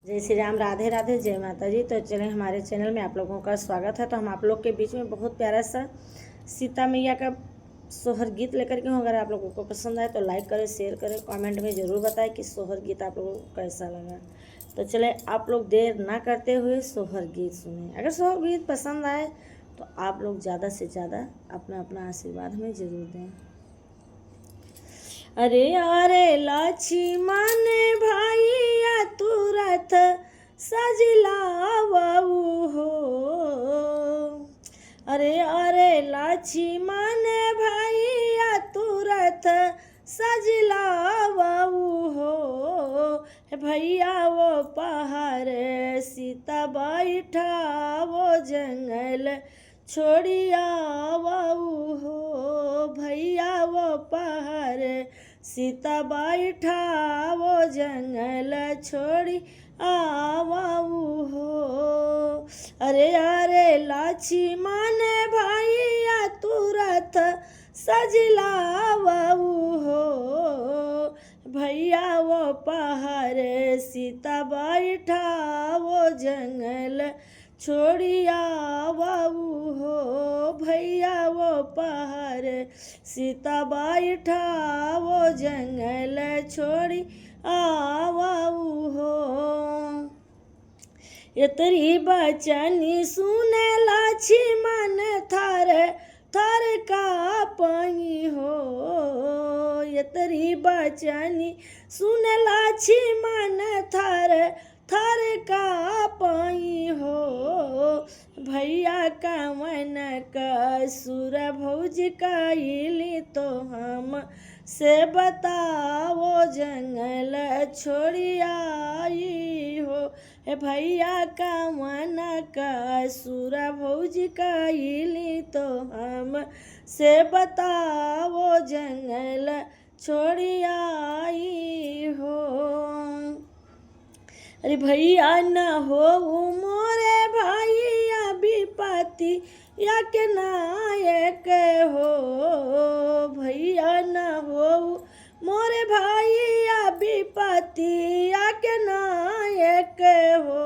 जय श्री राम, राधे राधे, जय माता जी। तो चलें, हमारे चैनल में आप लोगों का स्वागत है। तो हम आप लोग के बीच में बहुत प्यारा सा सीता मैया का सोहर गीत लेकर के हूँ। अगर आप लोगों को पसंद आए तो लाइक करें, शेयर करें, कमेंट में ज़रूर बताएं कि सोहर गीत आप लोगों को कैसा लगा। तो चले, आप लोग देर ना करते हुए सोहर गीत सुने। अगर सोहर गीत पसंद आए तो आप लोग ज़्यादा से ज़्यादा अपना अपना आशीर्वाद हमें ज़रूर दें। अरे अरे लक्ष्मण भैया तुरत सजलावऊ हो। अरे अरे लक्ष्मण भैया तुरत सजलावऊ हो। भैया वो पहाड़ सीता बैठा वो जंगल छोड़िया वऊ हो। भैया वो पहाड़ सीता बैठा वो जंगल छोड़ी आवऊ हो। अरे अरे लक्ष्मण भैया तुरत सजलावऊ हो। भैया वो पहाड़ सीता बैठा वो जंगल छोड़िया वऊ हो। भैया वो पहाड़ सीता बैठा वो जंगल छोड़ी आवऊ हो। यतरी बचनी सुने लक्ष्मण थर थर का पाई हो। यतरी बचनी सुने लक्ष्मण थर थर का पाई हो। भैया का मन का सुर भौज कैली तो हम से बताओ जंगल छोड़ी आई हो। भैया का मन का सुर भौज कैली तो हम से बताओ जंगल छोड़ी आई हो। अरे भैया न हो मोरे भैया विपत्ति या के नायक हो। भैया न हो मोरे भैया विपत्ति या के नायक हो।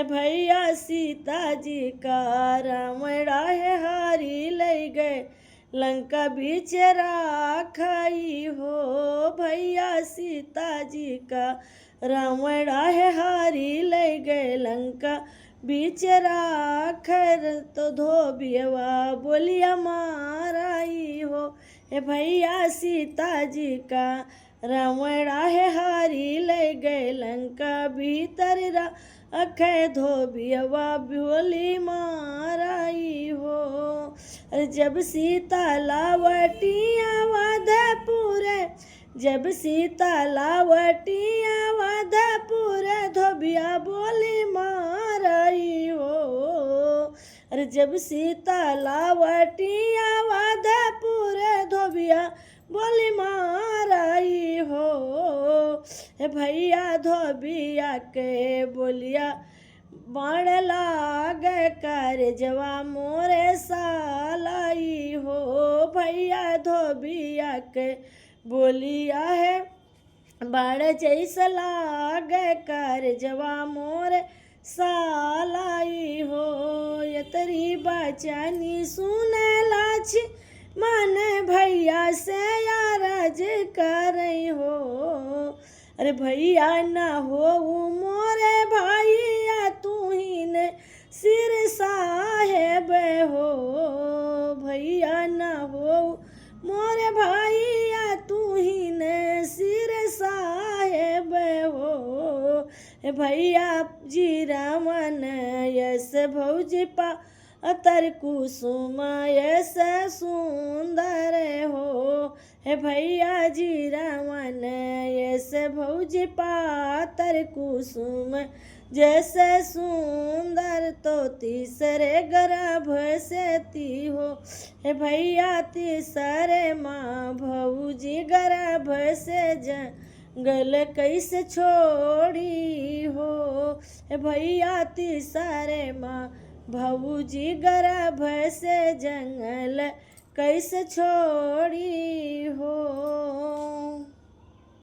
भैया सीता जी का रावण हारी ले गए लंका बीच राखई हो। भैया सीता जी का रावण हारी ले गए लंका बीच राखर तो धोबियवा बोलिया माराई हो। भैया सीता जी का रावण हारी ले गए लंका भीतर राखे धोबियवा बोली माराई हो। जब सीता लावटिया वधपुर जब सीता लावटिया वधपुर धोबिया बोली माराई हो। अरे जब सीता लावटिया वधपुर धोबिया बोली माराई हो। भैया धोबिया के बोलिया बाण लाग कर जवा मोरे सालाई हो। भैया धोबिया के बोलिया है बाण जैसा लाग कर जवा मोरे सालाई हो। यतरी बचनी सुने लक्ष्मण भैया से याराज कर हो। अरे भैया न हो मोरे भैया तू ही ने सिर साहेब हो। भैया न हो मोरे भैया तू ही ने सिर साहेब हो। भैया जी रामन यस भौज पा अतर कुसुम यस सुंदर हो। भैया जी रामन यस भौज पातर कुसुम जैसे सुंदर तो तीसरे गर्भ से ती हो। भैया तीसरे माँ भौजी गर्भ से जंगल कैसे छोड़ी हो। भैया तीसरे माँ भौजी गर्भ से जंगल कैसे छोड़ी हो।